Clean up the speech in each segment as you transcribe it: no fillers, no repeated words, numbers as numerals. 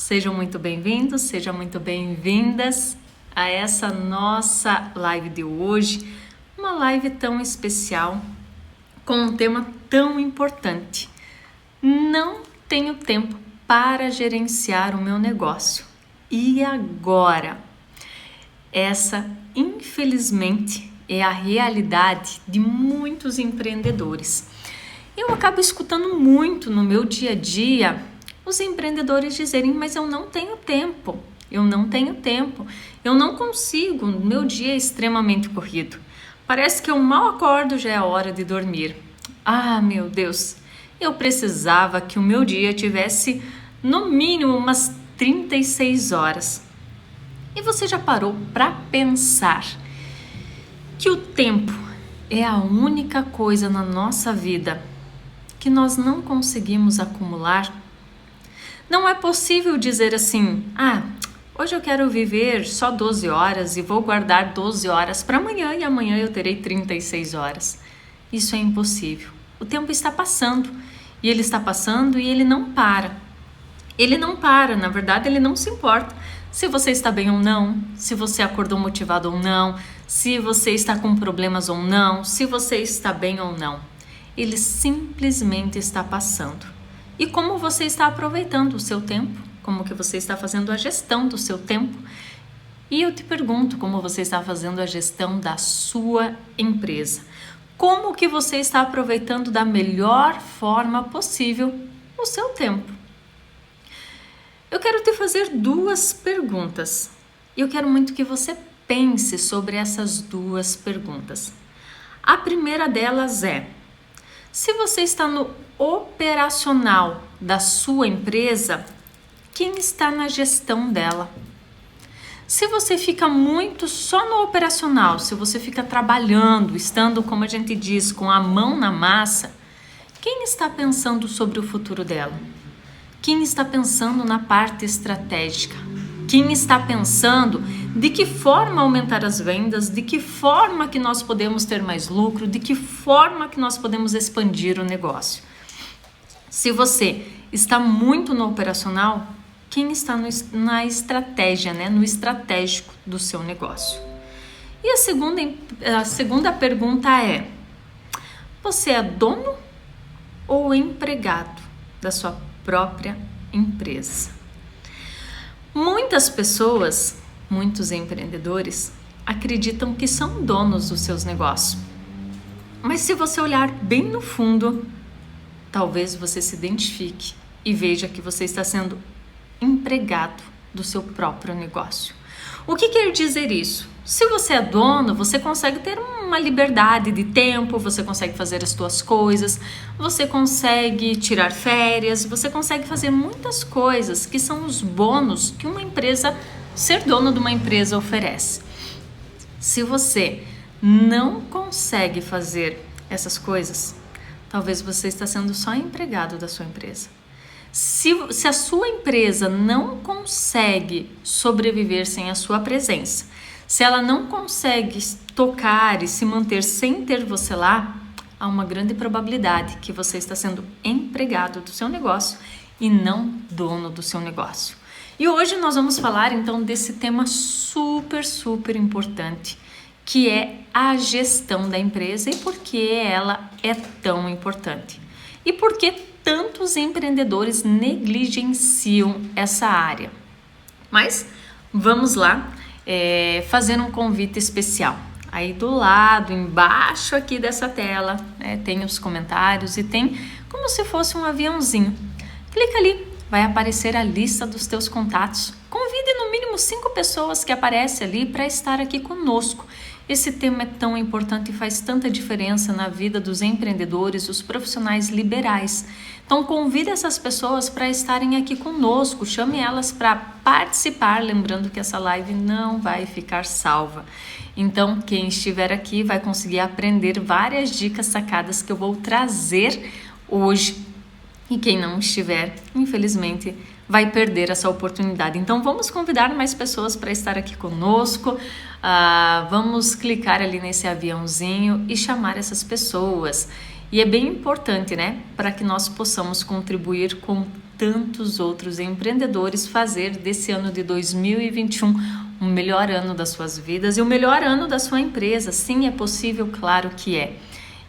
Sejam muito bem-vindos, sejam muito bem-vindas a essa nossa live de hoje, uma live tão especial, com um tema tão importante. Não tenho tempo para gerenciar o meu negócio. E agora? Essa, infelizmente, é a realidade de muitos empreendedores. Eu acabo escutando muito no meu dia a dia os empreendedores dizerem, mas eu não tenho tempo, eu não consigo, meu dia é extremamente corrido. Parece que eu mal acordo, já é a hora de dormir. Ah, meu Deus, eu precisava que o meu dia tivesse no mínimo umas 36 horas. E você já parou para pensar que o tempo é a única coisa na nossa vida que nós não conseguimos acumular? Não é possível dizer assim, hoje eu quero viver só 12 horas e vou guardar 12 horas para amanhã e amanhã eu terei 36 horas. Isso é impossível. O tempo está passando e ele está passando e ele não para. Ele não para, na verdade ele não se importa se você está bem ou não, se você acordou motivado ou não, se você está com problemas ou não, se você está bem ou não. Ele simplesmente está passando. E como você está aproveitando o seu tempo? Como que você está fazendo a gestão do seu tempo? E eu te pergunto, como você está fazendo a gestão da sua empresa? Como que você está aproveitando da melhor forma possível o seu tempo? Eu quero te fazer duas perguntas. E eu quero muito que você pense sobre essas duas perguntas. A primeira delas é: se você está no operacional da sua empresa, quem está na gestão dela? Se você fica muito só no operacional, se você fica trabalhando, estando, como a gente diz, com a mão na massa, quem está pensando sobre o futuro dela? Quem está pensando na parte estratégica? Quem está pensando de que forma aumentar as vendas, de que forma que nós podemos ter mais lucro, de que forma que nós podemos expandir o negócio? Se você está muito no operacional, quem está na estratégia, no estratégico do seu negócio? E a segunda pergunta é: você é dono ou empregado da sua própria empresa? Muitas pessoas, muitos empreendedores, acreditam que são donos dos seus negócios. Mas se você olhar bem no fundo, talvez você se identifique e veja que você está sendo empregado do seu próprio negócio. O que quer dizer isso? Se você é dono, você consegue ter uma liberdade de tempo, você consegue fazer as suas coisas, você consegue tirar férias, você consegue fazer muitas coisas que são os bônus que ser dono de uma empresa oferece. Se você não consegue fazer essas coisas, talvez você está sendo só empregado da sua empresa. Se a sua empresa não consegue sobreviver sem a sua presença, se ela não consegue tocar e se manter sem ter você lá, há uma grande probabilidade que você está sendo empregado do seu negócio e não dono do seu negócio. E hoje nós vamos falar então desse tema super, super importante, que é a gestão da empresa e por que ela é tão importante. E por que tantos empreendedores negligenciam essa área. Mas vamos lá fazer um convite especial. Aí do lado, embaixo aqui dessa tela, tem os comentários e tem como se fosse um aviãozinho. Clica ali, vai aparecer a lista dos teus contatos. Convide no mínimo 5 pessoas que aparecem ali para estar aqui conosco. Esse tema é tão importante e faz tanta diferença na vida dos empreendedores, dos profissionais liberais. Então convide essas pessoas para estarem aqui conosco, chame elas para participar, lembrando que essa live não vai ficar salva. Então quem estiver aqui vai conseguir aprender várias dicas sacadas que eu vou trazer hoje. E quem não estiver, infelizmente, vai perder essa oportunidade. Então vamos convidar mais pessoas para estar aqui conosco. Vamos clicar ali nesse aviãozinho e chamar essas pessoas. E é bem importante, né, para que nós possamos contribuir com tantos outros empreendedores, fazer desse ano de 2021 o melhor ano das suas vidas e o melhor ano da sua empresa. Sim, é possível, claro que é.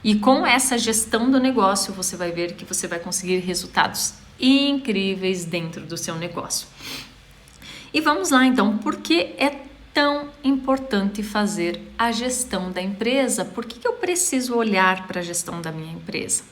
E com essa gestão do negócio, você vai ver que você vai conseguir resultados incríveis dentro do seu negócio. E vamos lá então, por que é tão importante fazer a gestão da empresa? Por que eu preciso olhar para a gestão da minha empresa?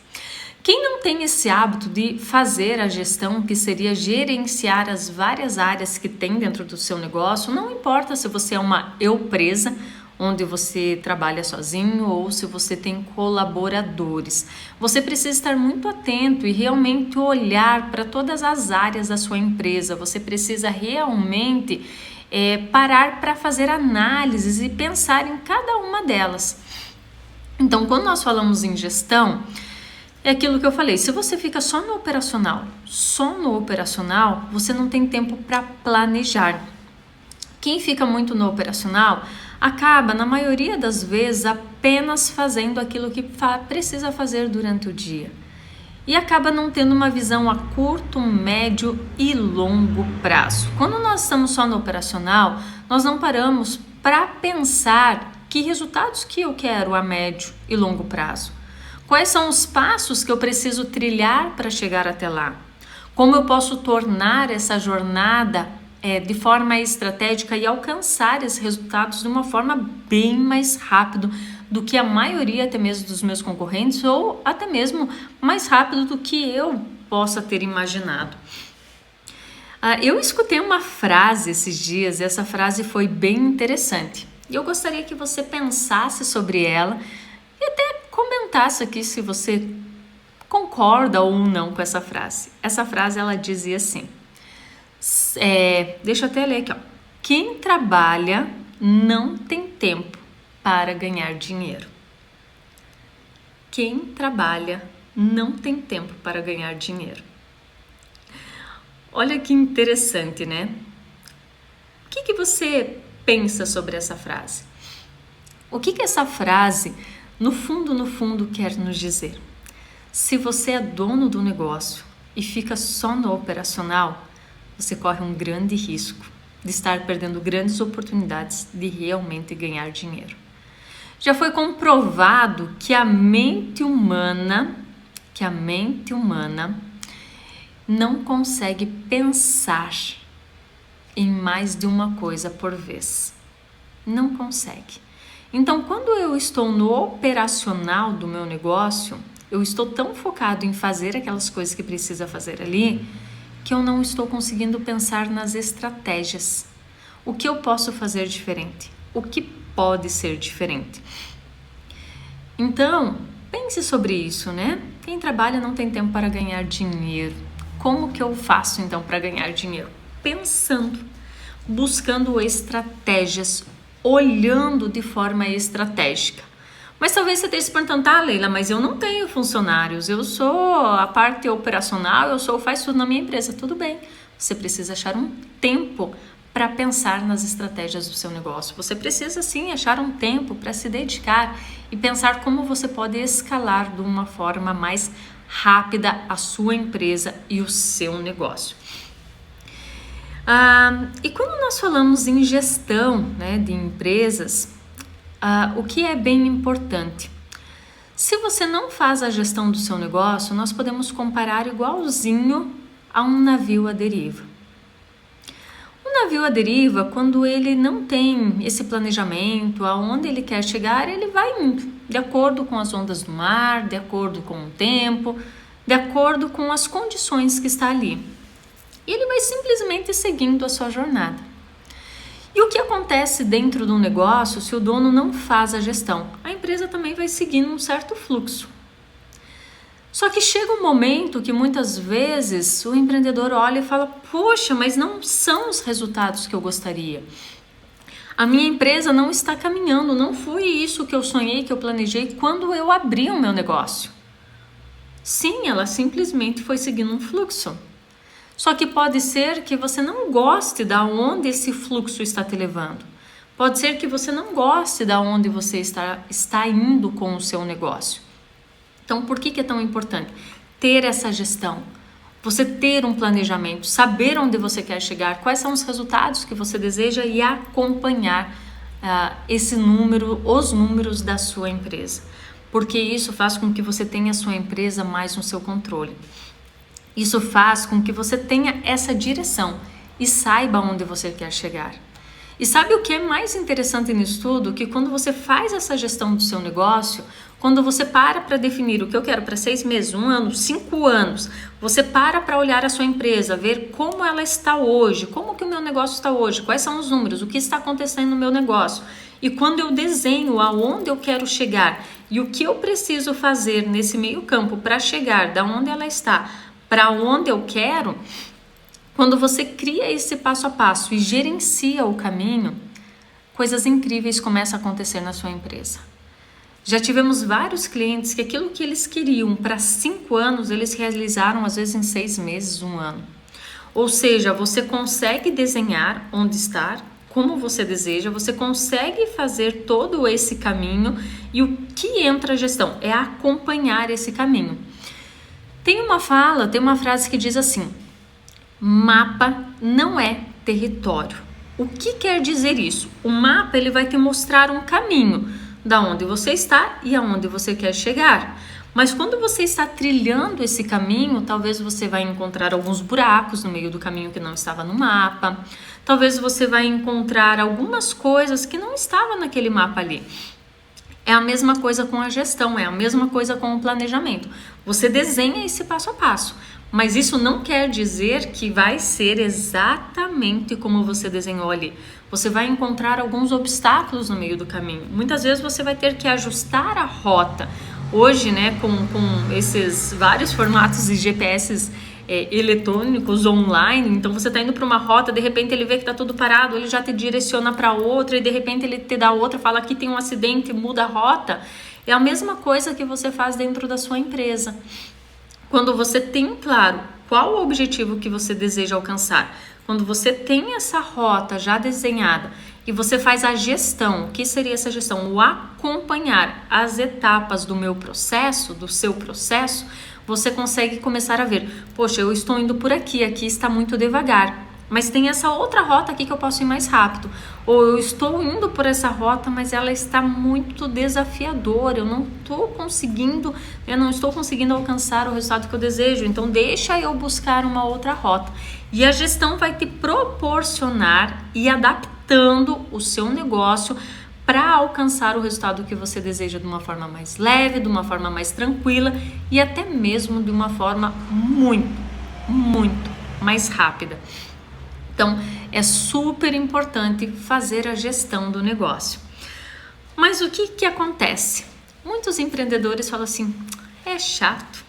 Quem não tem esse hábito de fazer a gestão, que seria gerenciar as várias áreas que tem dentro do seu negócio, não importa se você é uma empresa, onde você trabalha sozinho ou se você tem colaboradores. Você precisa estar muito atento e realmente olhar para todas as áreas da sua empresa. Você precisa realmente parar para fazer análises e pensar em cada uma delas. Então, quando nós falamos em gestão, é aquilo que eu falei, se você fica só no operacional, você não tem tempo para planejar. Quem fica muito no operacional acaba, na maioria das vezes, apenas fazendo aquilo que precisa fazer durante o dia. E acaba não tendo uma visão a curto, médio e longo prazo. Quando nós estamos só no operacional, nós não paramos para pensar que resultados que eu quero a médio e longo prazo. Quais são os passos que eu preciso trilhar para chegar até lá? Como eu posso tornar essa jornada de forma estratégica e alcançar esses resultados de uma forma bem mais rápido do que a maioria até mesmo dos meus concorrentes ou até mesmo mais rápido do que eu possa ter imaginado. Eu escutei uma frase esses dias e essa frase foi bem interessante. E eu gostaria que você pensasse sobre ela e até comentasse aqui se você concorda ou não com essa frase. Essa frase ela dizia assim, deixa eu até ler aqui, ó. Quem trabalha não tem tempo para ganhar dinheiro. Quem trabalha não tem tempo para ganhar dinheiro. Olha que interessante, né? O que você pensa sobre essa frase? O que essa frase, no fundo, quer nos dizer? Se você é dono do negócio e fica só no operacional, você corre um grande risco de estar perdendo grandes oportunidades de realmente ganhar dinheiro. Já foi comprovado que a mente humana não consegue pensar em mais de uma coisa por vez. Não consegue. Então, quando eu estou no operacional do meu negócio, eu estou tão focado em fazer aquelas coisas que precisa fazer ali, que eu não estou conseguindo pensar nas estratégias. O que eu posso fazer diferente? O que pode ser diferente? Então, pense sobre isso, né? Quem trabalha não tem tempo para ganhar dinheiro. Como que eu faço então para ganhar dinheiro? Pensando, buscando estratégias, olhando de forma estratégica. Mas talvez você esteja se perguntando, Leila, mas eu não tenho funcionários, eu sou a parte operacional, faço tudo na minha empresa. Tudo bem, você precisa achar um tempo para pensar nas estratégias do seu negócio. Você precisa sim achar um tempo para se dedicar e pensar como você pode escalar de uma forma mais rápida a sua empresa e o seu negócio. E quando nós falamos em gestão, né, de empresas, o que é bem importante? Se você não faz a gestão do seu negócio, nós podemos comparar igualzinho a um navio à deriva. O navio à deriva, quando ele não tem esse planejamento, aonde ele quer chegar, ele vai indo, de acordo com as ondas do mar, de acordo com o tempo, de acordo com as condições que está ali. E ele vai simplesmente seguindo a sua jornada. E o que acontece dentro do negócio se o dono não faz a gestão? A empresa também vai seguindo um certo fluxo. Só que chega um momento que muitas vezes o empreendedor olha e fala, poxa, mas não são os resultados que eu gostaria. A minha empresa não está caminhando, não foi isso que eu sonhei, que eu planejei quando eu abri o meu negócio. Sim, ela simplesmente foi seguindo um fluxo. Só que pode ser que você não goste da onde esse fluxo está te levando. Pode ser que você não goste da onde você está indo com o seu negócio. Então, por que é tão importante ter essa gestão? Você ter um planejamento, saber onde você quer chegar, quais são os resultados que você deseja e acompanhar os números da sua empresa. Porque isso faz com que você tenha a sua empresa mais no seu controle. Isso faz com que você tenha essa direção e saiba onde você quer chegar. E sabe o que é mais interessante nisso tudo? Que quando você faz essa gestão do seu negócio, quando você para definir o que eu quero para 6 meses, 1 ano, 5 anos, você para olhar a sua empresa, ver como ela está hoje, como que o meu negócio está hoje, quais são os números, o que está acontecendo no meu negócio. E quando eu desenho aonde eu quero chegar e o que eu preciso fazer nesse meio campo para chegar da onde ela está para onde eu quero, quando você cria esse passo a passo e gerencia o caminho, coisas incríveis começam a acontecer na sua empresa. Já tivemos vários clientes que aquilo que eles queriam para 5 anos, eles realizaram às vezes em 6 meses, 1 ano. Ou seja, você consegue desenhar onde estar, como você deseja, você consegue fazer todo esse caminho e o que entra a gestão é acompanhar esse caminho. Tem uma frase que diz assim: mapa não é território. O que quer dizer isso? O mapa ele vai te mostrar um caminho da onde você está e aonde você quer chegar. Mas quando você está trilhando esse caminho, talvez você vai encontrar alguns buracos no meio do caminho que não estava no mapa. Talvez você vai encontrar algumas coisas que não estavam naquele mapa ali. É a mesma coisa com a gestão, é a mesma coisa com o planejamento. Você desenha esse passo a passo, mas isso não quer dizer que vai ser exatamente como você desenhou ali. Você vai encontrar alguns obstáculos no meio do caminho. Muitas vezes você vai ter que ajustar a rota. Hoje, né, com esses vários formatos de GPS eletrônicos online, então você está indo para uma rota, de repente ele vê que está tudo parado, ele já te direciona para outra e de repente ele te dá outra, fala que tem um acidente, muda a rota. É a mesma coisa que você faz dentro da sua empresa. Quando você tem claro qual o objetivo que você deseja alcançar, quando você tem essa rota já desenhada e você faz a gestão, o que seria essa gestão? O acompanhar as etapas do meu processo, do seu processo, você consegue começar a ver, poxa, eu estou indo por aqui, aqui está muito devagar, mas tem essa outra rota aqui que eu posso ir mais rápido. Ou eu estou indo por essa rota, mas ela está muito desafiadora, eu não estou conseguindo alcançar o resultado que eu desejo, então deixa eu buscar uma outra rota. E a gestão vai te proporcionar e adaptando o seu negócio para alcançar o resultado que você deseja de uma forma mais leve, de uma forma mais tranquila e até mesmo de uma forma muito, muito mais rápida. Então, é super importante fazer a gestão do negócio. Mas o que acontece? Muitos empreendedores falam assim, é chato,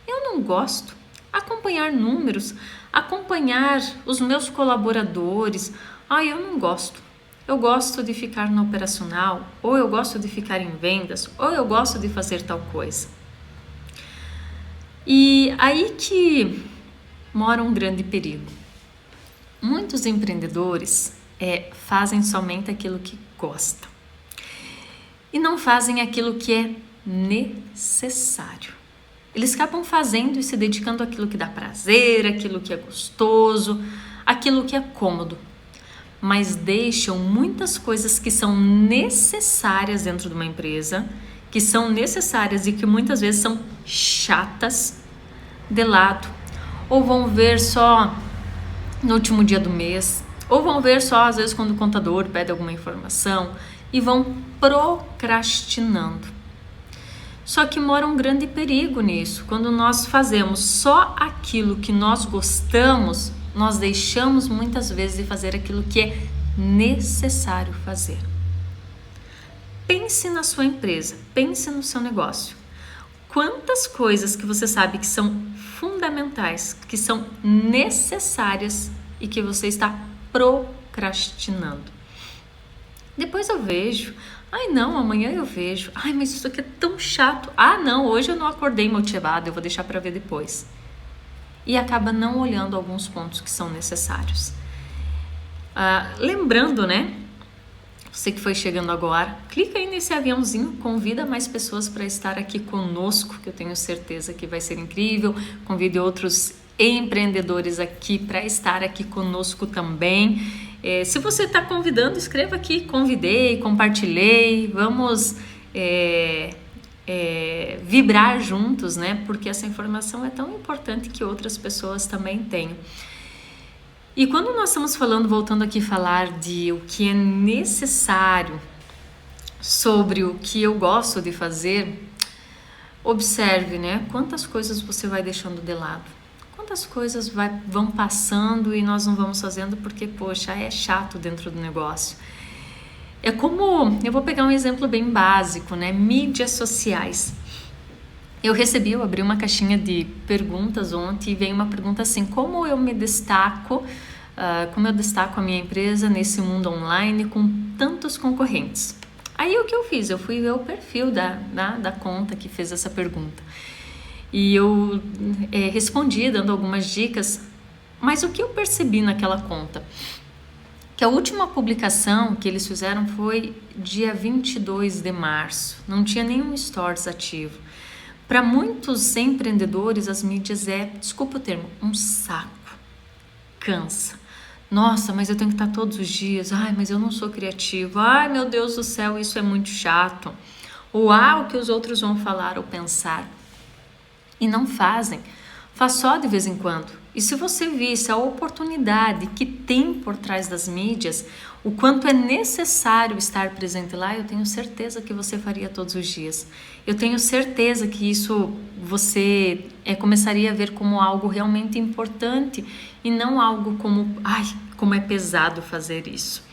eu não gosto. Acompanhar números, acompanhar os meus colaboradores, eu não gosto. Eu gosto de ficar no operacional, ou eu gosto de ficar em vendas, ou eu gosto de fazer tal coisa. E aí que mora um grande perigo. Muitos empreendedores fazem somente aquilo que gostam e não fazem aquilo que é necessário. Eles acabam fazendo e se dedicando àquilo que dá prazer, àquilo que é gostoso, àquilo que é cômodo, mas deixam muitas coisas que são necessárias dentro de uma empresa, que são necessárias e que muitas vezes são chatas, de lado, ou vão ver só no último dia do mês, ou vão ver só às vezes quando o contador pede alguma informação e vão procrastinando. Só que mora um grande perigo nisso. Quando nós fazemos só aquilo que nós gostamos, nós deixamos muitas vezes de fazer aquilo que é necessário fazer. Pense na sua empresa, pense no seu negócio. Quantas coisas que você sabe que são fundamentais, que são necessárias e que você está procrastinando? Depois eu vejo, não, amanhã eu vejo, mas isso aqui é tão chato, não, hoje eu não acordei motivada, eu vou deixar para ver depois. E acaba não olhando alguns pontos que são necessários. Lembrando, né? Você que foi chegando agora, clica aí nesse aviãozinho, convida mais pessoas para estar aqui conosco, que eu tenho certeza que vai ser incrível. Convide outros empreendedores aqui para estar aqui conosco também. Se você está convidando, escreva aqui, convidei, compartilhei, vamos vibrar juntos, né? Porque essa informação é tão importante que outras pessoas também tenham. E quando nós estamos falando, voltando aqui a falar de o que é necessário sobre o que eu gosto de fazer, observe, né? Quantas coisas você vai deixando de lado. Quantas coisas vão passando e nós não vamos fazendo porque, poxa, é chato dentro do negócio. É como, eu vou pegar um exemplo bem básico, né? Mídias sociais. Eu abri uma caixinha de perguntas ontem e veio uma pergunta assim: como eu me destaco, como eu destaco a minha empresa nesse mundo online com tantos concorrentes? Aí o que eu fiz? Eu fui ver o perfil da conta que fez essa pergunta. E eu respondi dando algumas dicas, mas o que eu percebi naquela conta? Que a última publicação que eles fizeram foi dia 22 de março, não tinha nenhum stories ativo. Para muitos empreendedores, as mídias desculpa o termo, um saco. Cansa. Nossa, mas eu tenho que estar todos os dias. Ai, mas eu não sou criativo. Ai, meu Deus do céu, isso é muito chato. Ou o que os outros vão falar ou pensar. E não fazem. Faz só de vez em quando. E se você visse a oportunidade que tem por trás das mídias, o quanto é necessário estar presente lá, eu tenho certeza que você faria todos os dias. Eu tenho certeza que isso você começaria a ver como algo realmente importante e não algo como, como é pesado fazer isso.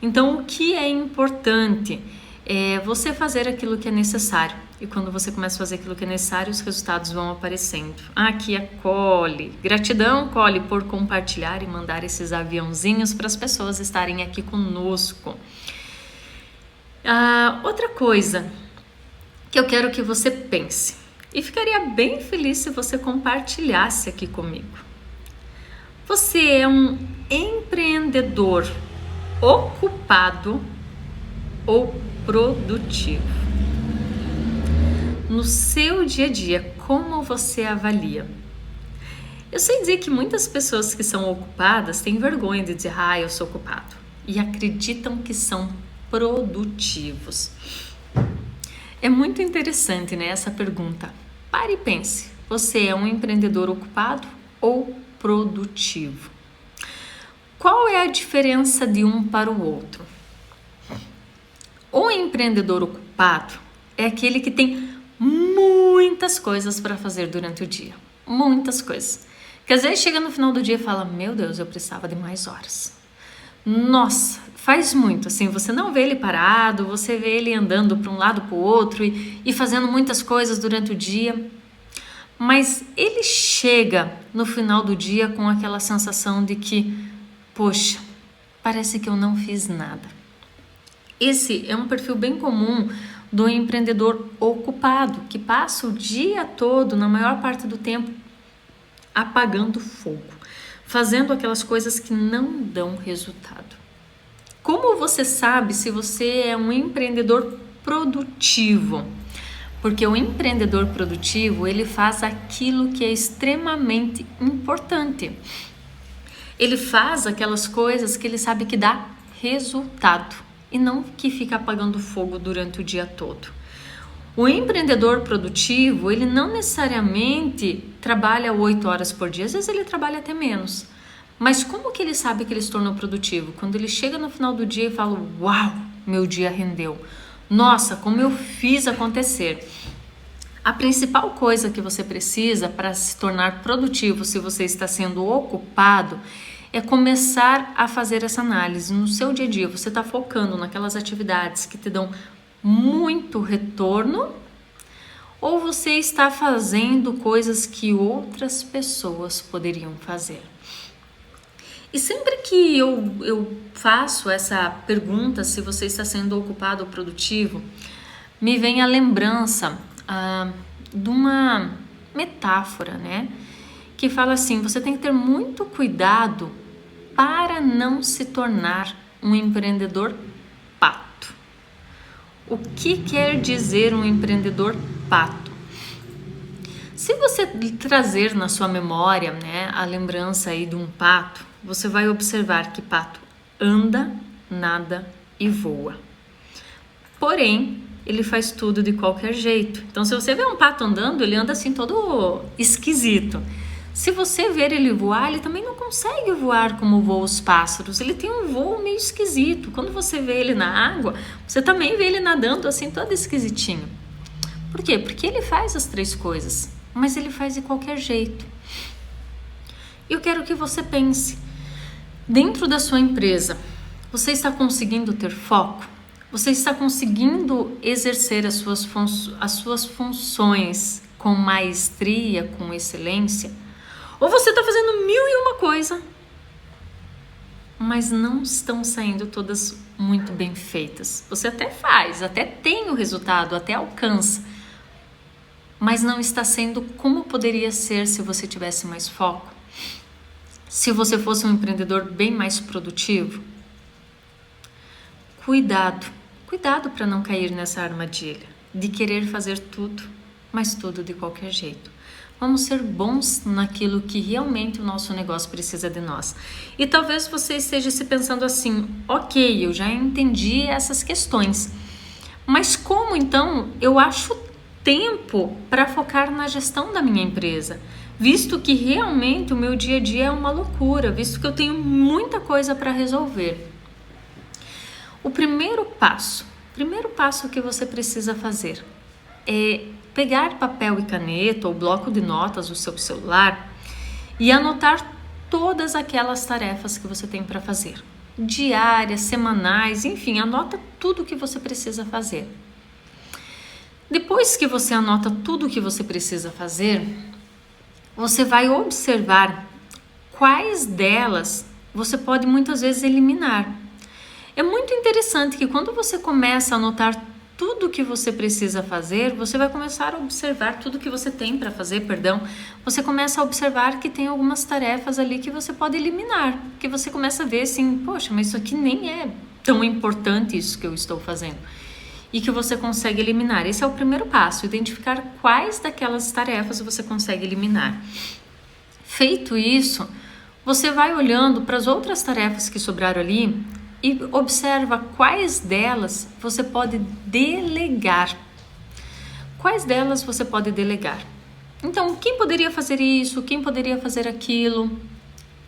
Então, o que é importante é você fazer aquilo que é necessário. E quando você começa a fazer aquilo que é necessário, os resultados vão aparecendo. Aqui é Cole. Gratidão, Cole, por compartilhar e mandar esses aviãozinhos para as pessoas estarem aqui conosco. Outra coisa que eu quero que você pense, e ficaria bem feliz se você compartilhasse aqui comigo. Você é um empreendedor ocupado ou produtivo? No seu dia a dia, como você avalia? Eu sei dizer que muitas pessoas que são ocupadas têm vergonha de dizer, eu sou ocupado, e acreditam que são produtivos. É muito interessante, né, essa pergunta. Pare e pense, você é um empreendedor ocupado ou produtivo? Qual é a diferença de um para o outro? O empreendedor ocupado é aquele que tem muitas coisas para fazer durante o dia. Muitas coisas. Que às vezes chega no final do dia e fala, meu Deus, eu precisava de mais horas. Nossa, faz muito, assim, você não vê ele parado, você vê ele andando para um lado para o outro e fazendo muitas coisas durante o dia. Mas ele chega no final do dia com aquela sensação de que, poxa, parece que eu não fiz nada. Esse é um perfil bem comum do empreendedor ocupado, que passa o dia todo, na maior parte do tempo, apagando fogo, fazendo aquelas coisas que não dão resultado. Como você sabe se você é um empreendedor produtivo? Porque o empreendedor produtivo, ele faz aquilo que é extremamente importante. Ele faz aquelas coisas que ele sabe que dá resultado e não que fica apagando fogo durante o dia todo. O empreendedor produtivo, ele não necessariamente trabalha 8 horas por dia, às vezes ele trabalha até menos. Mas como que ele sabe que ele se tornou produtivo? Quando ele chega no final do dia e fala, uau, meu dia rendeu. Nossa, como eu fiz acontecer. A principal coisa que você precisa para se tornar produtivo, se você está sendo ocupado, é começar a fazer essa análise no seu dia a dia. Você está focando naquelas atividades que te dão muito retorno ou você está fazendo coisas que outras pessoas poderiam fazer? E sempre que eu faço essa pergunta, se você está sendo ocupado ou produtivo, me vem a lembrança de uma metáfora, né? Que fala assim, você tem que ter muito cuidado para não se tornar um empreendedor pato. O que quer dizer um empreendedor pato? Se você trazer na sua memória, né, a lembrança aí de um pato, você vai observar que pato anda, nada e voa. Porém, ele faz tudo de qualquer jeito. Então, se você vê um pato andando, ele anda assim todo esquisito. Se você ver ele voar, ele também não consegue voar como voam os pássaros. Ele tem um voo meio esquisito. Quando você vê ele na água, você também vê ele nadando assim todo esquisitinho. Por quê? Porque ele faz as três coisas, mas ele faz de qualquer jeito. Eu quero que você pense, dentro da sua empresa, você está conseguindo ter foco? Você está conseguindo exercer as suas funções com maestria, com excelência? Ou você está fazendo 1001 coisa, mas não estão saindo todas muito bem feitas. Você até faz, até tem o resultado, até alcança, mas não está sendo como poderia ser se você tivesse mais foco. Se você fosse um empreendedor bem mais produtivo, cuidado para não cair nessa armadilha de querer fazer tudo, mas tudo de qualquer jeito. Vamos ser bons naquilo que realmente o nosso negócio precisa de nós. E talvez você esteja se pensando assim, ok, eu já entendi essas questões, mas como então eu acho tempo para focar na gestão da minha empresa? Visto que realmente o meu dia a dia é uma loucura, visto que eu tenho muita coisa para resolver. O primeiro passo que você precisa fazer é pegar papel e caneta ou bloco de notas do seu celular e anotar todas aquelas tarefas que você tem para fazer. Diárias, semanais, enfim, anota tudo que você precisa fazer. Depois que você anota tudo que você precisa fazer, você vai observar quais delas você pode muitas vezes eliminar. É muito interessante que quando você começa a anotar tudo que você precisa fazer, você vai começar a observar tudo que você tem para fazer, você começa a observar que tem algumas tarefas ali que você pode eliminar, que você começa a ver assim, poxa, mas isso aqui nem é tão importante isso que eu estou fazendo, e que você consegue eliminar. Esse é o primeiro passo, identificar quais daquelas tarefas você consegue eliminar. Feito isso, você vai olhando para as outras tarefas que sobraram ali e observa quais delas você pode delegar. Quais delas você pode delegar? Então, quem poderia fazer isso? Quem poderia fazer aquilo?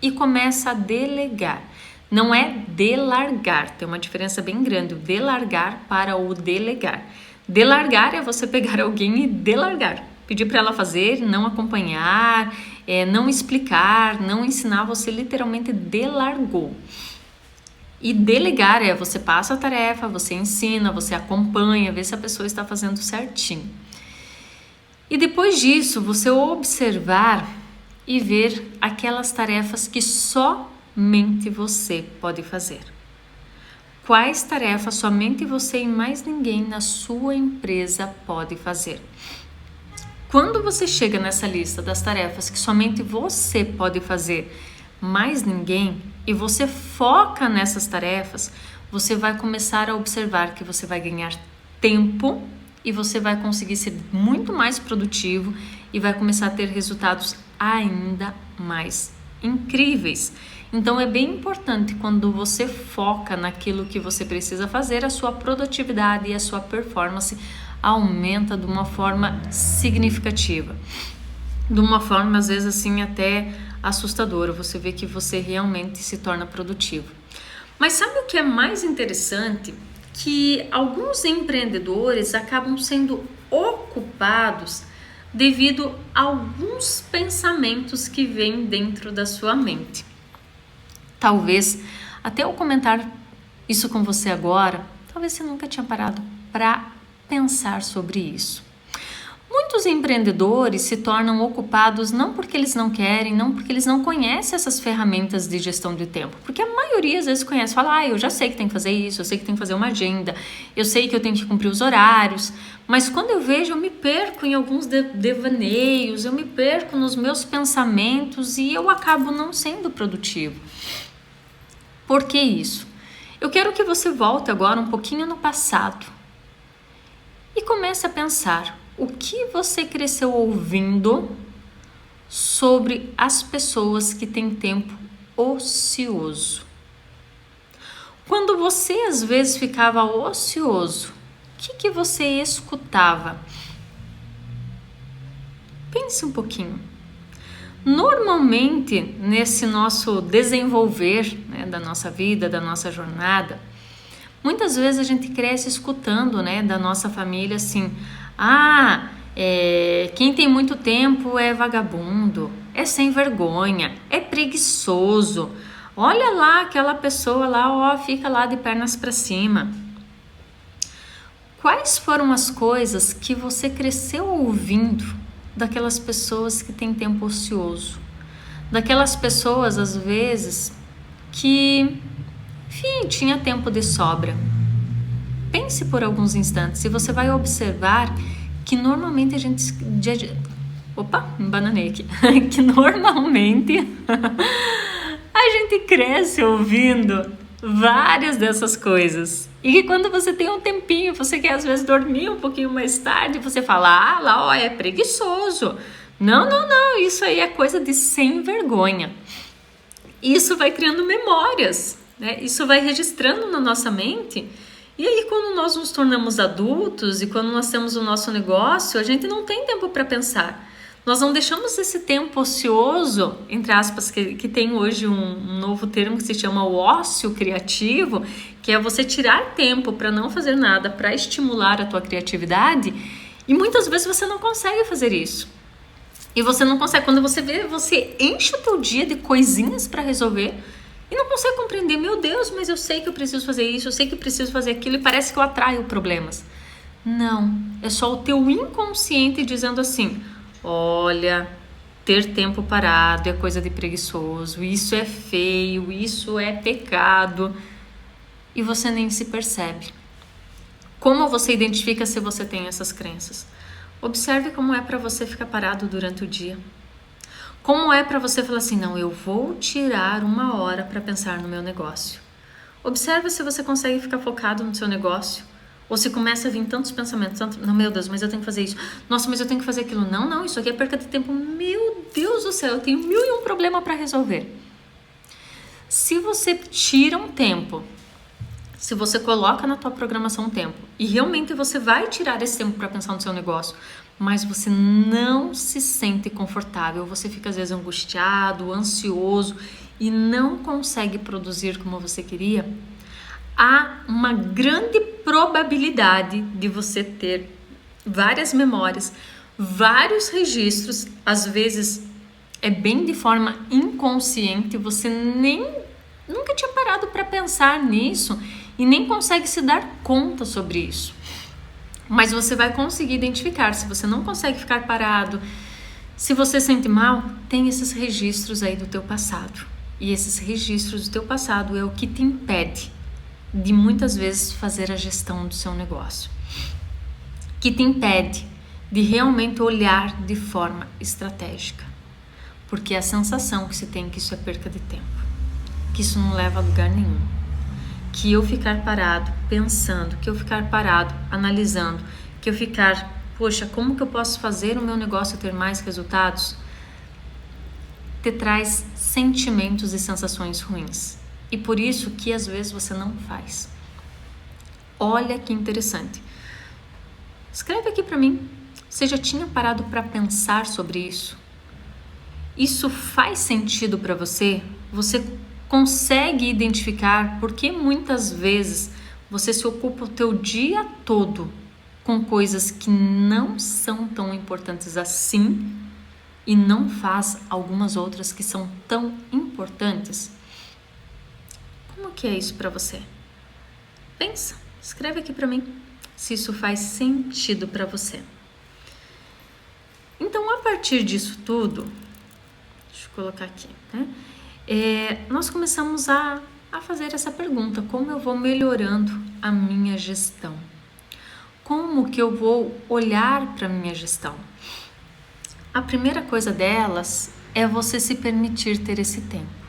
E começa a delegar. Não é delargar, tem uma diferença bem grande, o delargar para o delegar. Delargar é você pegar alguém e delargar. Pedir para ela fazer, não acompanhar, não explicar, não ensinar, você literalmente delargou. E delegar é você passa a tarefa, você ensina, você acompanha, vê se a pessoa está fazendo certinho. E depois disso, você observar e ver aquelas tarefas que somente você pode fazer. Quais tarefas somente você e mais ninguém na sua empresa pode fazer? Quando você chega nessa lista das tarefas que somente você pode fazer, mais ninguém, e você foca nessas tarefas, você vai começar a observar que você vai ganhar tempo e você vai conseguir ser muito mais produtivo e vai começar a ter resultados ainda mais incríveis. Então é bem importante quando você foca naquilo que você precisa fazer, a sua produtividade e a sua performance aumenta de uma forma significativa. De uma forma às vezes assim até assustadora, você vê que você realmente se torna produtivo. Mas sabe o que é mais interessante? Que alguns empreendedores acabam sendo ocupados devido a alguns pensamentos que vêm dentro da sua mente. Talvez, até eu comentar isso com você agora, talvez você nunca tinha parado para pensar sobre isso. Muitos empreendedores se tornam ocupados não porque eles não querem, não porque eles não conhecem essas ferramentas de gestão de tempo. Porque a maioria às vezes conhece, fala, eu já sei que tem que fazer isso, eu sei que tem que fazer uma agenda, eu sei que eu tenho que cumprir os horários. Mas quando eu vejo, eu me perco em alguns devaneios, eu me perco nos meus pensamentos e eu acabo não sendo produtivo. Por que isso? Eu quero que você volte agora um pouquinho no passado. e comece a pensar o que você cresceu ouvindo sobre as pessoas que têm tempo ocioso. Quando você às vezes ficava ocioso, o que você escutava? Pense um pouquinho. Normalmente, nesse nosso desenvolver, né, da nossa vida, da nossa jornada, muitas vezes a gente cresce escutando, né, da nossa família assim: quem tem muito tempo é vagabundo, é sem vergonha, é preguiçoso. Olha lá aquela pessoa lá, ó, fica lá de pernas para cima. Quais foram as coisas que você cresceu ouvindo daquelas pessoas que têm tempo ocioso? Daquelas pessoas, às vezes, que, enfim, tinha tempo de sobra. Pense por alguns instantes e você vai observar que normalmente a gente... Opa, me bananei aqui. Que normalmente a gente cresce ouvindo várias dessas coisas. E que quando você tem um tempinho, você quer às vezes dormir um pouquinho mais tarde, você fala: lá, ó, é preguiçoso. Não, isso aí é coisa de sem vergonha. Isso vai criando memórias, né? Isso vai registrando na nossa mente. E aí, quando nós nos tornamos adultos e quando nós temos o nosso negócio, a gente não tem tempo para pensar. Nós não deixamos esse tempo ocioso, entre aspas, que tem hoje um novo termo que se chama o ócio criativo, que é você tirar tempo para não fazer nada, para estimular a tua criatividade, e muitas vezes você não consegue fazer isso. E você não consegue, quando você vê, você enche o teu dia de coisinhas para resolver e não consegue compreender: meu Deus, mas eu sei que eu preciso fazer isso, eu sei que eu preciso fazer aquilo, e parece que eu atraio problemas. Não, é só o teu inconsciente dizendo assim: olha, ter tempo parado é coisa de preguiçoso, isso é feio, isso é pecado. E você nem se percebe. Como você identifica se você tem essas crenças? Observe como é para você ficar parado durante o dia. Como é para você falar assim: não, eu vou tirar 1 hora para pensar no meu negócio. Observe se você consegue ficar focado no seu negócio. Ou se começa a vir tantos pensamentos, não, meu Deus, mas eu tenho que fazer isso. Nossa, mas eu tenho que fazer aquilo. Não, isso aqui é perca de tempo. Meu Deus do céu, eu tenho 1001 problema para resolver. Se você tira um tempo, se você coloca na tua programação um tempo, e realmente você vai tirar esse tempo para pensar no seu negócio, mas você não se sente confortável, você fica às vezes angustiado, ansioso e não consegue produzir como você queria, há uma grande probabilidade de você ter várias memórias, vários registros, às vezes é bem de forma inconsciente, você nunca tinha parado para pensar nisso e nem consegue se dar conta sobre isso. Mas você vai conseguir identificar. Se você não consegue ficar parado, se você sente mal, tem esses registros aí do teu passado. E esses registros do teu passado é o que te impede de muitas vezes fazer a gestão do seu negócio, que te impede de realmente olhar de forma estratégica, porque a sensação que se tem que isso é perca de tempo, que isso não leva a lugar nenhum, que eu ficar parado pensando, que eu ficar parado analisando, que eu ficar, poxa, como que eu posso fazer o meu negócio ter mais resultados, te traz sentimentos e sensações ruins. E por isso que às vezes você não faz. Olha que interessante. Escreve aqui para mim. Você já tinha parado para pensar sobre isso? Isso faz sentido para você? Você consegue identificar por que muitas vezes você se ocupa o teu dia todo com coisas que não são tão importantes assim e não faz algumas outras que são tão importantes? Como que é isso para você? Pensa, escreve aqui para mim se isso faz sentido para você. Então, a partir disso tudo, deixa eu colocar aqui, né? Nós começamos a fazer essa pergunta: como eu vou melhorando a minha gestão? Como que eu vou olhar para a minha gestão? A primeira coisa delas é você se permitir ter esse tempo.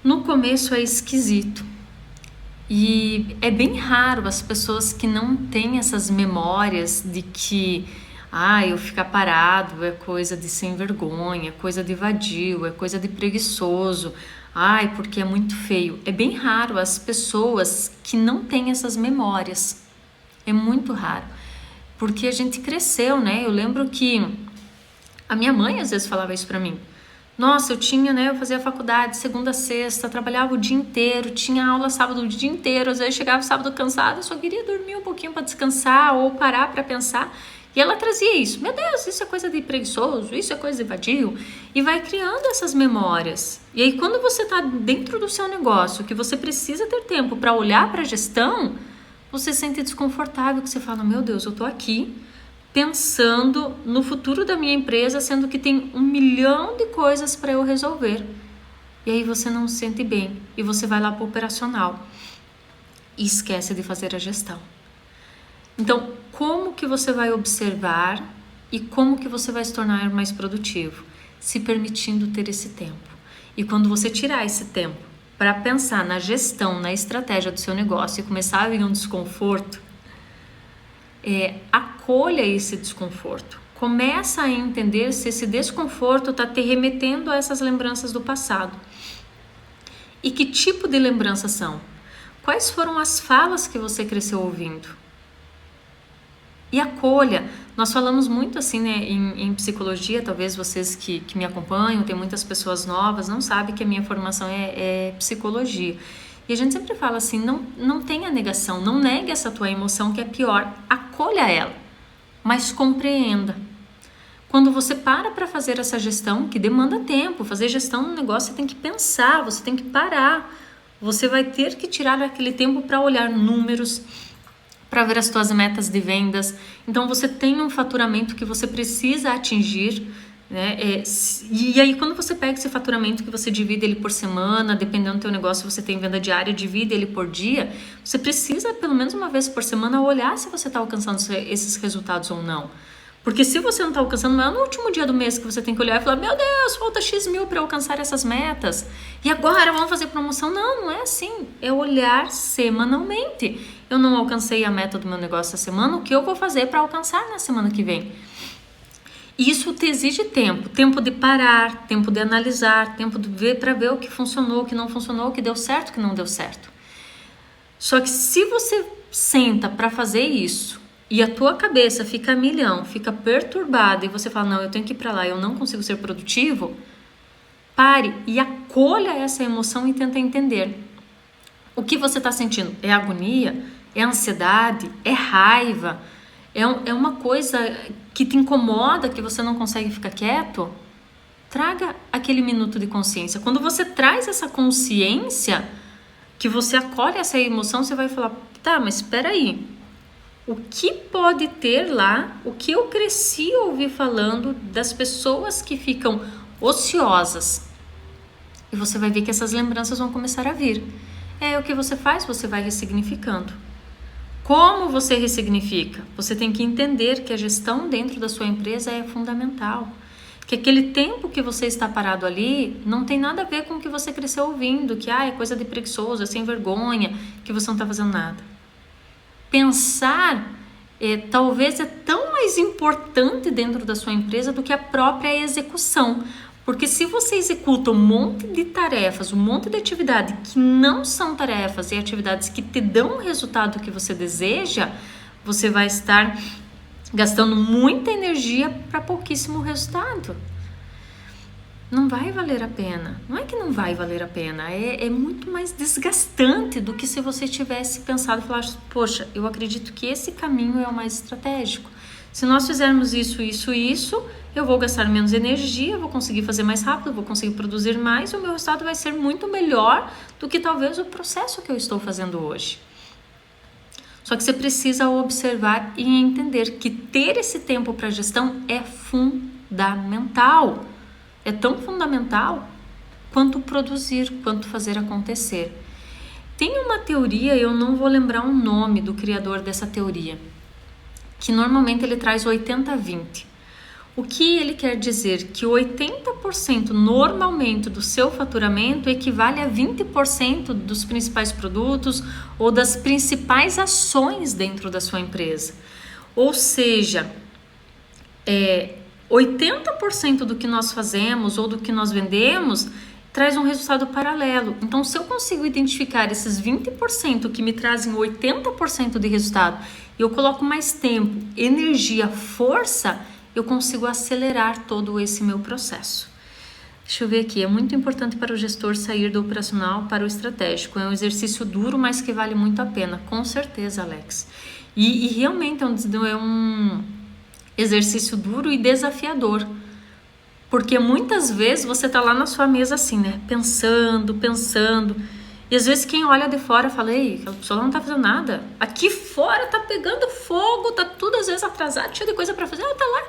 No começo é esquisito. E é bem raro as pessoas que não têm essas memórias de que eu ficar parado é coisa de sem vergonha, é coisa de vadio, é coisa de preguiçoso, porque é muito feio. É bem raro as pessoas que não têm essas memórias. É muito raro. Porque a gente cresceu, né? Eu lembro que a minha mãe às vezes falava isso pra mim. Nossa, eu fazia faculdade segunda a sexta, trabalhava o dia inteiro, tinha aula sábado o dia inteiro, às vezes chegava sábado cansada, só queria dormir um pouquinho para descansar ou parar para pensar. E ela trazia isso. Meu Deus, isso é coisa de preguiçoso, isso é coisa de vadio. E vai criando essas memórias. E aí quando você está dentro do seu negócio, que você precisa ter tempo para olhar para a gestão, você se sente desconfortável, que você fala, meu Deus, eu estou aqui pensando no futuro da minha empresa, sendo que tem 1 milhão de coisas para eu resolver. E aí você não se sente bem e você vai lá para o operacional e esquece de fazer a gestão. Então, como que você vai observar e como que você vai se tornar mais produtivo? Se permitindo ter esse tempo. E quando você tirar esse tempo para pensar na gestão, na estratégia do seu negócio e começar a vir um desconforto, acolha esse desconforto. Começa a entender se esse desconforto está te remetendo a essas lembranças do passado. E que tipo de lembranças são? Quais foram as falas que você cresceu ouvindo? E acolha. Nós falamos muito assim, né, em psicologia, talvez vocês que me acompanham, tem muitas pessoas novas, não sabem que a minha formação é psicologia. E a gente sempre fala assim, não tenha negação, não negue essa tua emoção que é pior, acolha ela, mas compreenda. Quando você para fazer essa gestão, que demanda tempo, fazer gestão no negócio você tem que pensar, você tem que parar, você vai ter que tirar aquele tempo para olhar números, para ver as tuas metas de vendas. Então você tem um faturamento que você precisa atingir, né? E aí quando você pega esse faturamento que você divide ele por semana, dependendo do teu negócio, você tem venda diária, divide ele por dia, você precisa pelo menos uma vez por semana olhar se você está alcançando esses resultados ou não. Porque se você não está alcançando, não é no último dia do mês que você tem que olhar e falar, meu Deus, falta X mil para alcançar essas metas. E agora vamos fazer promoção? Não é assim. É olhar semanalmente. Eu não alcancei a meta do meu negócio essa semana, o que eu vou fazer para alcançar na semana que vem? Isso te exige tempo. Tempo de parar, tempo de analisar, tempo de ver para ver o que funcionou, o que não funcionou, o que deu certo, o que não deu certo. Só que se você senta para fazer isso, e a tua cabeça fica a milhão, fica perturbada e você fala, não, eu tenho que ir para lá, eu não consigo ser produtivo, pare e acolha essa emoção e tenta entender. O que você está sentindo? É agonia? É ansiedade? É raiva? É uma coisa que te incomoda, que você não consegue ficar quieto? Traga aquele minuto de consciência. Quando você traz essa consciência, que você acolhe essa emoção, você vai falar, tá, mas espera aí. O que pode ter lá, o que eu cresci ouvir falando das pessoas que ficam ociosas. E você vai ver que essas lembranças vão começar a vir. O que você faz? Você vai ressignificando. Como você ressignifica? Você tem que entender que a gestão dentro da sua empresa é fundamental. Que aquele tempo que você está parado ali não tem nada a ver com o que você cresceu ouvindo, que é coisa de preguiçoso, é sem vergonha, que você não está fazendo nada. Pensar talvez é tão mais importante dentro da sua empresa do que a própria execução. Porque se você executa um monte de tarefas, um monte de atividades que não são tarefas e atividades que te dão o resultado que você deseja, você vai estar gastando muita energia para pouquíssimo resultado. Não vai valer a pena. Não é que não vai valer a pena, é muito mais desgastante do que se você tivesse pensado e falasse, poxa, eu acredito que esse caminho é o mais estratégico. Se nós fizermos isso, eu vou gastar menos energia, eu vou conseguir fazer mais rápido, eu vou conseguir produzir mais e o meu resultado vai ser muito melhor do que talvez o processo que eu estou fazendo hoje. Só que você precisa observar e entender que ter esse tempo para gestão é fundamental. É tão fundamental quanto produzir, quanto fazer acontecer. Tem uma teoria, eu não vou lembrar o nome do criador dessa teoria, que normalmente ele traz 80-20. O que ele quer dizer? Que 80% normalmente do seu faturamento equivale a 20% dos principais produtos ou das principais ações dentro da sua empresa. Ou seja, 80% do que nós fazemos ou do que nós vendemos traz um resultado paralelo. Então, se eu consigo identificar esses 20% que me trazem 80% de resultado e eu coloco mais tempo, energia, força, eu consigo acelerar todo esse meu processo. Deixa eu ver aqui, é muito importante para o gestor sair do operacional para o estratégico. É um exercício duro, mas que vale muito a pena. Com certeza, Alex. E realmente é um exercício duro e desafiador. Porque muitas vezes você tá lá na sua mesa assim, né? Pensando. E às vezes quem olha de fora fala, ei, aquela pessoa não tá fazendo nada. Aqui fora tá pegando fogo, tá tudo às vezes atrasado, cheio de coisa para fazer. Ela tá lá,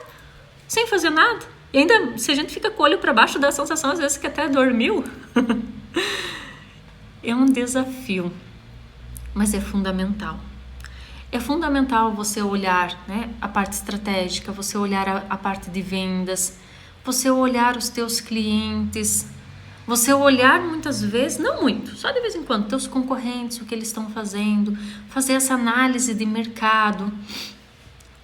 sem fazer nada. E ainda, se a gente fica com o olho para baixo, dá a sensação às vezes que até dormiu. É um desafio, mas é fundamental. É fundamental você olhar, né, a parte estratégica, você olhar a parte de vendas, você olhar os teus clientes, você olhar muitas vezes, não muito, só de vez em quando, teus concorrentes, o que eles estão fazendo, fazer essa análise de mercado,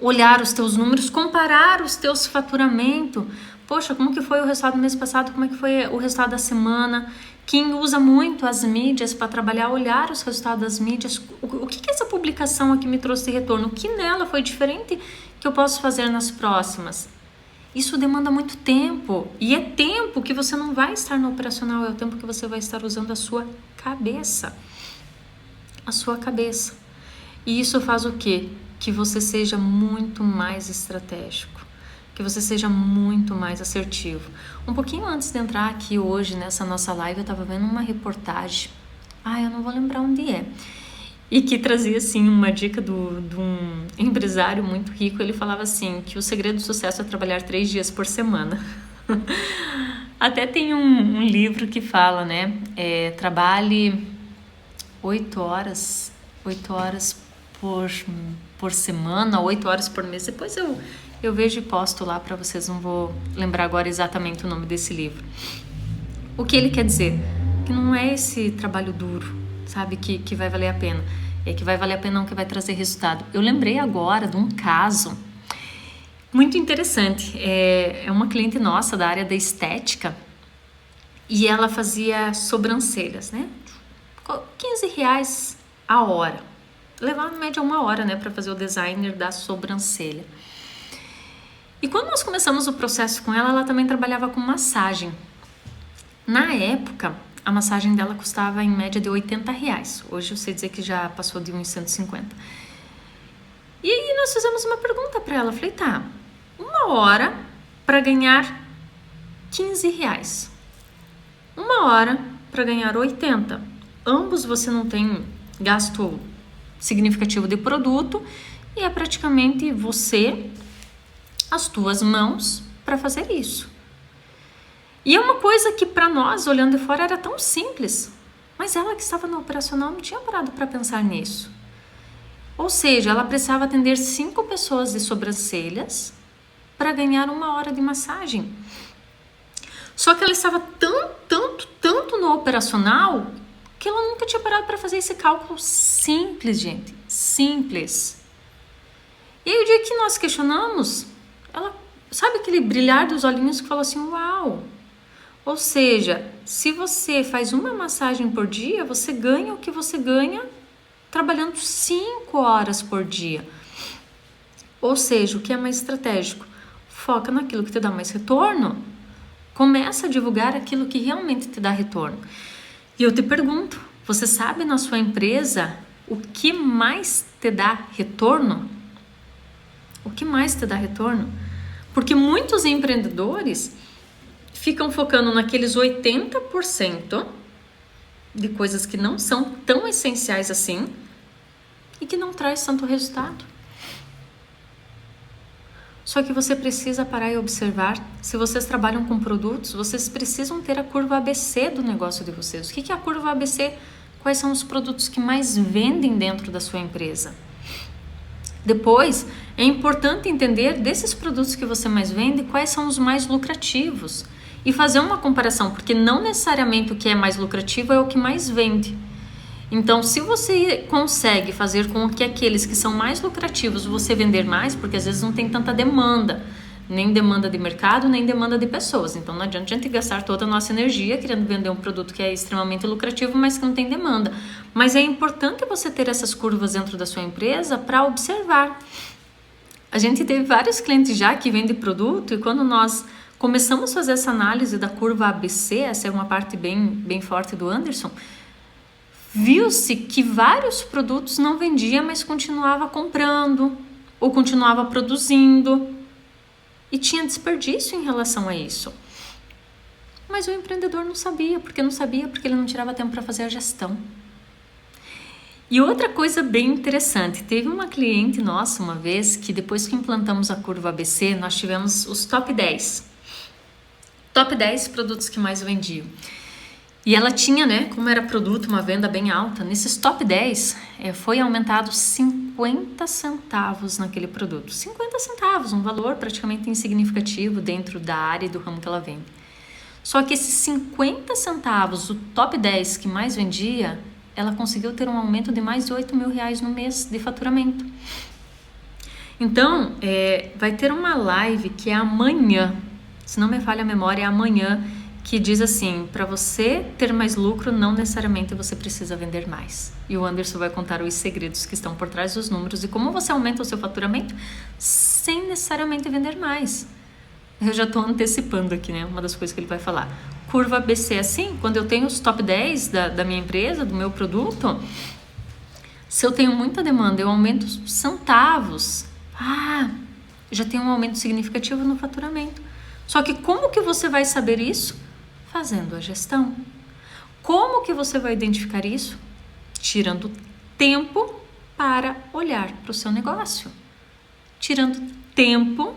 olhar os teus números, comparar os teus faturamentos. Poxa, como que foi o resultado do mês passado? Como é que foi o resultado da semana? Quem usa muito as mídias para trabalhar, olhar os resultados das mídias. O que essa publicação aqui me trouxe de retorno? O que nela foi diferente que eu posso fazer nas próximas? Isso demanda muito tempo. E é tempo que você não vai estar no operacional, é o tempo que você vai estar usando a sua cabeça. A sua cabeça. E isso faz o quê? Que você seja muito mais estratégico, que você seja muito mais assertivo. Um pouquinho antes de entrar aqui hoje nessa nossa live, eu estava vendo uma reportagem, eu não vou lembrar onde é, e que trazia assim uma dica de um empresário muito rico. Ele falava assim, que o segredo do sucesso é trabalhar 3 dias por semana. Até tem um livro que fala, né, trabalhe 8 horas por semana, 8 horas por mês. Depois eu vejo e posto lá para vocês, não vou lembrar agora exatamente o nome desse livro. O que ele quer dizer? Que não é esse trabalho duro, sabe, que vai valer a pena. É que vai valer a pena, não que vai trazer resultado. Eu lembrei agora de um caso muito interessante. É uma cliente nossa da área da estética e ela fazia sobrancelhas, né? R$15 a hora. Levava em média 1 hora, né, para fazer o designer da sobrancelha. E quando nós começamos o processo com ela, ela também trabalhava com massagem. Na época, a massagem dela custava em média de R$80. Hoje eu sei dizer que já passou de uns 150. E aí nós fizemos uma pergunta para ela. Falei, tá, 1 hora para ganhar R$15. 1 hora para ganhar 80. Ambos você não tem gasto significativo de produto e é praticamente você, as tuas mãos para fazer isso. E é uma coisa que para nós, olhando de fora, era tão simples, mas ela que estava no operacional não tinha parado para pensar nisso. Ou seja, ela precisava atender 5 pessoas de sobrancelhas para ganhar 1 hora de massagem. Só que ela estava tanto no operacional que ela nunca tinha parado para fazer esse cálculo simples, gente, simples. E aí o dia que nós questionamos, ela, sabe aquele brilhar dos olhinhos que falou assim, uau! Ou seja, se você faz uma massagem por dia, você ganha o que você ganha trabalhando 5 horas por dia. Ou seja, o que é mais estratégico? Foca naquilo que te dá mais retorno. Começa a divulgar aquilo que realmente te dá retorno. E eu te pergunto, você sabe na sua empresa o que mais te dá retorno? O que mais te dá retorno? Porque muitos empreendedores ficam focando naqueles 80% de coisas que não são tão essenciais assim e que não traz tanto resultado. Só que você precisa parar e observar. Se vocês trabalham com produtos, vocês precisam ter a curva ABC do negócio de vocês. O que é a curva ABC? Quais são os produtos que mais vendem dentro da sua empresa? Depois, é importante entender desses produtos que você mais vende, quais são os mais lucrativos e fazer uma comparação, porque não necessariamente o que é mais lucrativo é o que mais vende. Então, se você consegue fazer com que aqueles que são mais lucrativos você vender mais, porque às vezes não tem tanta demanda, nem demanda de mercado, nem demanda de pessoas. Então, não adianta a gente gastar toda a nossa energia querendo vender um produto que é extremamente lucrativo, mas que não tem demanda. Mas é importante você ter essas curvas dentro da sua empresa para observar. A gente teve vários clientes já que vendem produto e quando nós começamos a fazer essa análise da curva ABC, essa é uma parte bem forte do Anderson, viu-se que vários produtos não vendia, mas continuava comprando ou continuava produzindo e tinha desperdício em relação a isso. Mas o empreendedor não sabia porque ele não tirava tempo para fazer a gestão. E outra coisa bem interessante, teve uma cliente nossa uma vez que depois que implantamos a curva ABC, nós tivemos os top 10 produtos que mais vendiam. E ela tinha, né, como era produto, uma venda bem alta, nesses top 10 foi aumentado 50 centavos naquele produto. 50 centavos, um valor praticamente insignificativo dentro da área e do ramo que ela vende. Só que esses 50 centavos, o top 10 que mais vendia, ela conseguiu ter um aumento de mais de R$8.000 no mês de faturamento. Então, vai ter uma live que é amanhã, se não me falha a memória, é amanhã, que diz assim, para você ter mais lucro, não necessariamente você precisa vender mais. E o Anderson vai contar os segredos que estão por trás dos números e como você aumenta o seu faturamento sem necessariamente vender mais. Eu já estou antecipando aqui, né? Uma das coisas que ele vai falar. Curva ABC assim, quando eu tenho os top 10 da minha empresa, do meu produto, se eu tenho muita demanda, eu aumento centavos. Já tem um aumento significativo no faturamento. Só que como que você vai saber isso? Fazendo a gestão. Como que você vai identificar isso? Tirando tempo para olhar para o seu negócio. Tirando tempo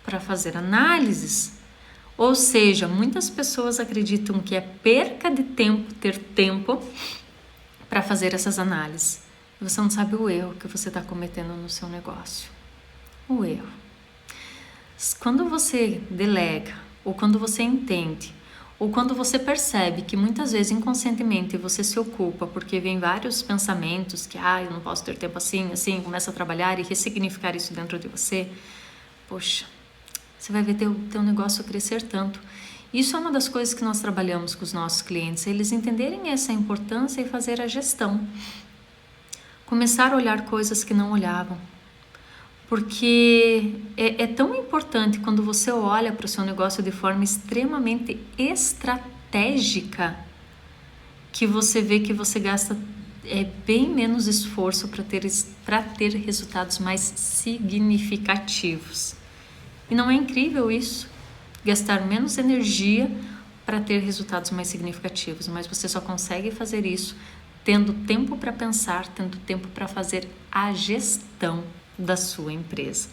para fazer análises. Ou seja, muitas pessoas acreditam que é perca de tempo ter tempo para fazer essas análises. Você não sabe o erro que você está cometendo no seu negócio. O erro. Quando você delega, ou quando você entende, ou quando você percebe que muitas vezes inconscientemente você se ocupa porque vem vários pensamentos que eu não posso ter tempo assim, começa a trabalhar e ressignificar isso dentro de você, poxa, você vai ver teu negócio crescer tanto. Isso é uma das coisas que nós trabalhamos com os nossos clientes, eles entenderem essa importância e fazer a gestão. Começar a olhar coisas que não olhavam. Porque é tão importante quando você olha para o seu negócio de forma extremamente estratégica que você vê que você gasta bem menos esforço para ter resultados mais significativos. E não é incrível isso? Gastar menos energia para ter resultados mais significativos, mas você só consegue fazer isso tendo tempo para pensar, tendo tempo para fazer a gestão da sua empresa.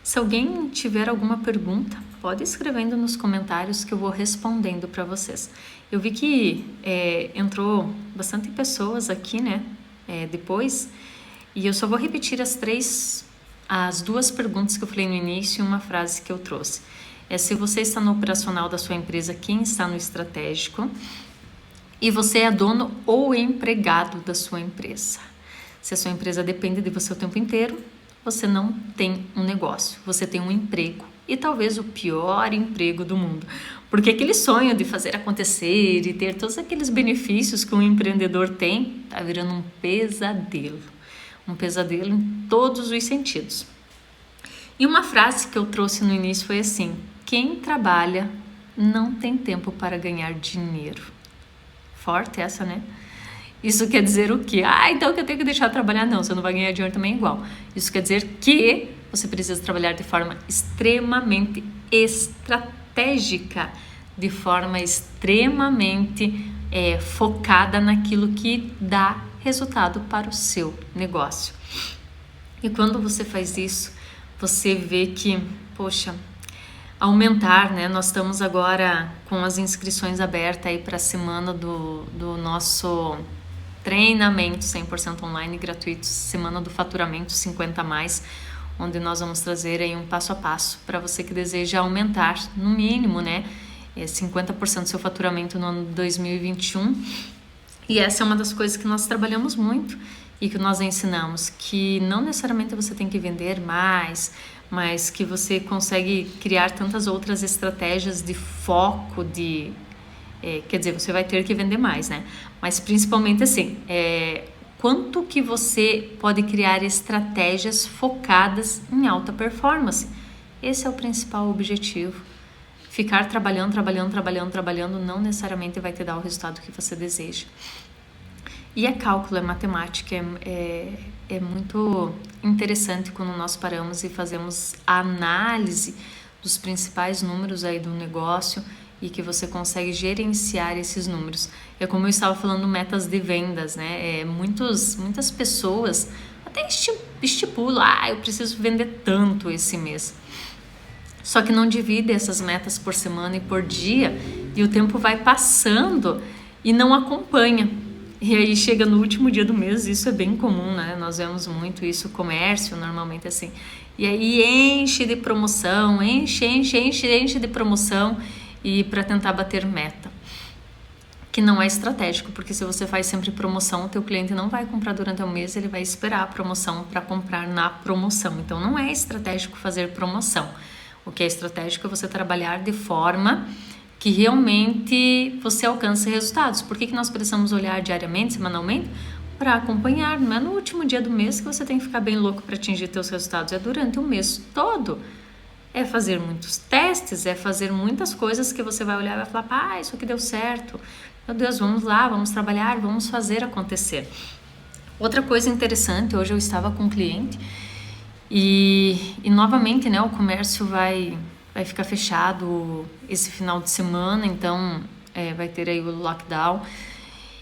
Se alguém tiver alguma pergunta, pode ir escrevendo nos comentários que eu vou respondendo para vocês. Eu vi que entrou bastante pessoas aqui, né? Depois, e eu só vou repetir as duas perguntas que eu falei no início e uma frase que eu trouxe. Se você está no operacional da sua empresa, quem está no estratégico? E você é dono ou empregado da sua empresa. Se a sua empresa depende de você o tempo inteiro, você não tem um negócio, você tem um emprego. E talvez o pior emprego do mundo. Porque aquele sonho de fazer acontecer e ter todos aqueles benefícios que um empreendedor tem, está virando um pesadelo. Um pesadelo em todos os sentidos. E uma frase que eu trouxe no início foi assim: quem trabalha não tem tempo para ganhar dinheiro. Forte essa, né? Isso quer dizer o quê? Então que eu tenho que deixar de trabalhar? Não, você não vai ganhar dinheiro também igual. Isso quer dizer que você precisa trabalhar de forma extremamente estratégica, de forma extremamente focada naquilo que dá resultado para o seu negócio. E quando você faz isso, você vê que, poxa, aumentar, né? Nós estamos agora com as inscrições abertas aí para a semana do nosso treinamento 100% online gratuito, Semana do Faturamento 50+, onde nós vamos trazer aí um passo a passo para você que deseja aumentar, no mínimo, né, 50% do seu faturamento no ano 2021. E essa é uma das coisas que nós trabalhamos muito e que nós ensinamos, que não necessariamente você tem que vender mais, mas que você consegue criar tantas outras estratégias de foco, quer dizer, você vai ter que vender mais, né? Mas principalmente assim, quanto que você pode criar estratégias focadas em alta performance. Esse é o principal objetivo. Ficar trabalhando não necessariamente vai te dar o resultado que você deseja. E é cálculo, é matemática, é muito interessante quando nós paramos e fazemos a análise dos principais números aí do negócio e que você consegue gerenciar esses números. É como eu estava falando, metas de vendas, né? Muitas pessoas até estipulam, eu preciso vender tanto esse mês. Só que não divide essas metas por semana e por dia, e o tempo vai passando e não acompanha. E aí chega no último dia do mês, isso é bem comum, né? Nós vemos muito isso, comércio normalmente assim. E aí enche de promoção, enche de promoção, e para tentar bater meta. Que não é estratégico, porque se você faz sempre promoção, o teu cliente não vai comprar durante o mês, ele vai esperar a promoção para comprar na promoção. Então não é estratégico fazer promoção. O que é estratégico é você trabalhar de forma que realmente você alcance resultados. Por que nós precisamos olhar diariamente, semanalmente? Para acompanhar. Não é no último dia do mês que você tem que ficar bem louco para atingir seus resultados, é durante o mês todo. É fazer muitos testes, é fazer muitas coisas que você vai olhar e vai falar, isso aqui deu certo. Meu Deus, vamos lá, vamos trabalhar, vamos fazer acontecer. Outra coisa interessante, hoje eu estava com um cliente e novamente, né, o comércio vai ficar fechado esse final de semana, então vai ter aí o lockdown.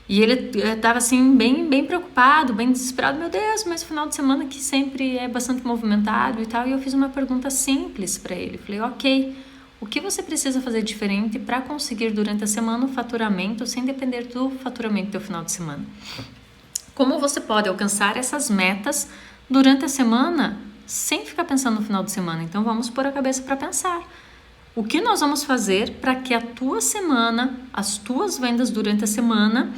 E ele estava assim bem preocupado, bem desesperado. Meu Deus, mas final de semana que sempre é bastante movimentado e tal. E eu fiz uma pergunta simples para ele. Falei, ok, o que você precisa fazer diferente para conseguir durante a semana o faturamento sem depender do faturamento do final de semana? Como você pode alcançar essas metas durante a semana sem ficar pensando no final de semana? Então vamos pôr a cabeça para pensar. O que nós vamos fazer para que a tua semana, as tuas vendas durante a semana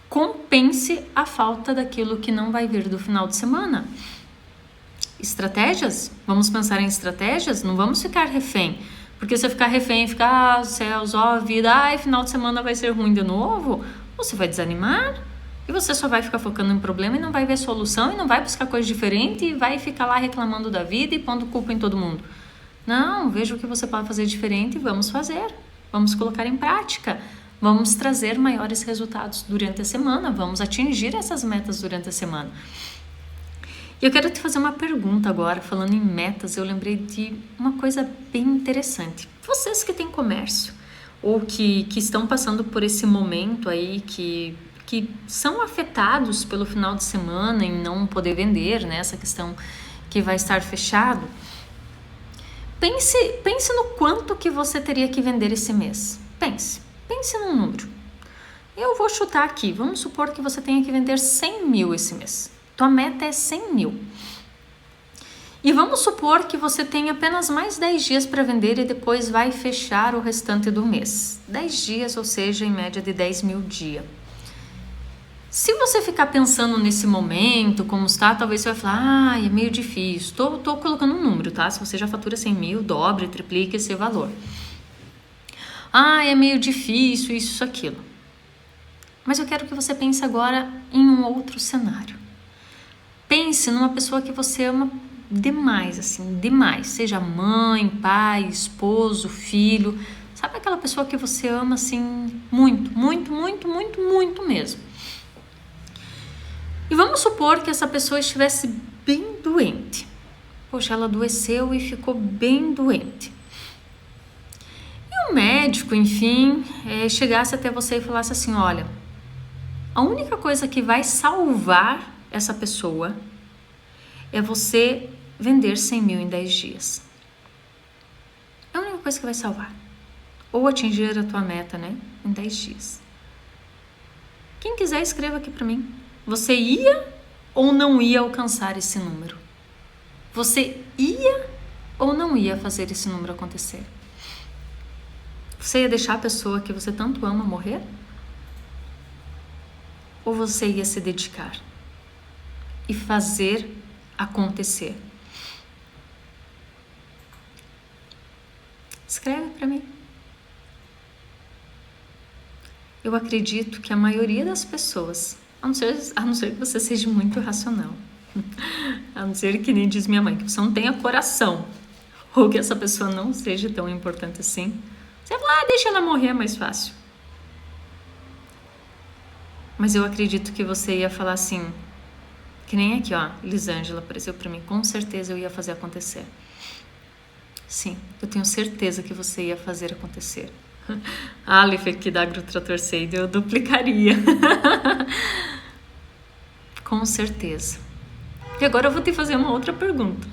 compense a falta daquilo que não vai vir do final de semana? Estratégias? Vamos pensar em estratégias? Não vamos ficar refém. Porque se eu ficar refém, ficar céus, vida, final de semana vai ser ruim de novo, você vai desanimar e você só vai ficar focando em problema e não vai ver solução e não vai buscar coisa diferente e vai ficar lá reclamando da vida e pondo culpa em todo mundo. Não, veja o que você pode fazer diferente e vamos fazer. Vamos colocar em prática. Vamos trazer maiores resultados durante a semana. Vamos atingir essas metas durante a semana. E eu quero te fazer uma pergunta agora. Falando em metas, eu lembrei de uma coisa bem interessante. Vocês que têm comércio ou que estão passando por esse momento aí, que são afetados pelo final de semana em não poder vender, né? Essa questão que vai estar fechado. Pense no quanto que você teria que vender esse mês. Pense num número. Eu vou chutar aqui. Vamos supor que você tenha que vender 100 mil esse mês. Tua meta é 100 mil. E vamos supor que você tenha apenas mais 10 dias para vender e depois vai fechar o restante do mês. 10 dias, ou seja, em média de 10 mil dia. Se você ficar pensando nesse momento, como está, talvez você vai falar, é meio difícil. Tô colocando um número, tá? Se você já fatura 100 mil, dobre, triplique esse valor. É meio difícil, isso, aquilo. Mas eu quero que você pense agora em um outro cenário. Pense numa pessoa que você ama demais, assim, demais. Seja mãe, pai, esposo, filho. Sabe aquela pessoa que você ama, assim, muito, muito, muito, muito, muito mesmo. E vamos supor que essa pessoa estivesse bem doente. Poxa, ela adoeceu e ficou bem doente. E o médico, enfim, chegasse até você e falasse assim, olha, a única coisa que vai salvar essa pessoa é você vender 100 mil em 10 dias. É a única coisa que vai salvar. Ou atingir a tua meta, né? Em 10 dias. Quem quiser, escreva aqui para mim. Você ia ou não ia alcançar esse número? Você ia ou não ia fazer esse número acontecer? Você ia deixar a pessoa que você tanto ama morrer? Ou você ia se dedicar e fazer acontecer? Escreve para mim. Eu acredito que a maioria das pessoas, a não ser que você seja muito racional, a não ser que nem diz minha mãe, que você não tenha coração, ou que essa pessoa não seja tão importante assim, você fala, deixa ela morrer, é mais fácil. Mas eu acredito que você ia falar assim, que nem aqui, ó, Lisângela apareceu pra mim, com certeza eu ia fazer acontecer. Sim, eu tenho certeza que você ia fazer acontecer. Aleph aqui da AgroTrator Seide, eu duplicaria. Com certeza. E agora eu vou te fazer uma outra pergunta.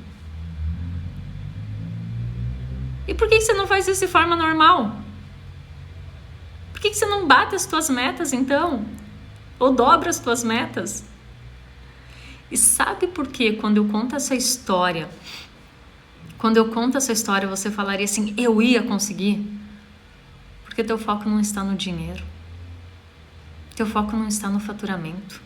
E por que você não faz isso de forma normal? Por que você não bate as tuas metas então? Ou dobra as tuas metas? E sabe por que quando eu conto essa história, você falaria assim, eu ia conseguir? Porque teu foco não está no dinheiro. Teu foco não está no faturamento.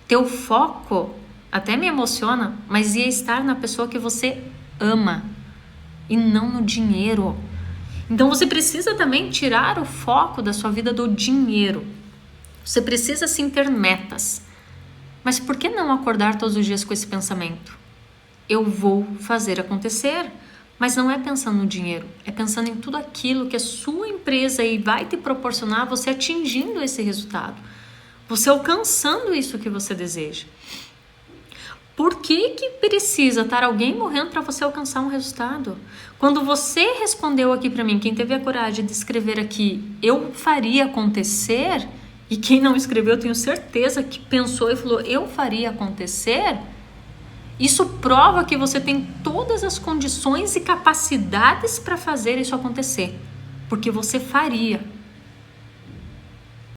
Teu foco até me emociona, mas ia estar na pessoa que você ama e não no dinheiro. Então você precisa também tirar o foco da sua vida do dinheiro. Você precisa sim ter metas. Mas por que não acordar todos os dias com esse pensamento? Eu vou fazer acontecer. Mas não é pensando no dinheiro, é pensando em tudo aquilo que a sua empresa aí vai te proporcionar, você atingindo esse resultado, você alcançando isso que você deseja. Por que precisa estar alguém morrendo para você alcançar um resultado? Quando você respondeu aqui para mim, quem teve a coragem de escrever aqui, eu faria acontecer, e quem não escreveu, eu tenho certeza que pensou e falou, eu faria acontecer. Isso prova que você tem todas as condições e capacidades para fazer isso acontecer, porque você faria.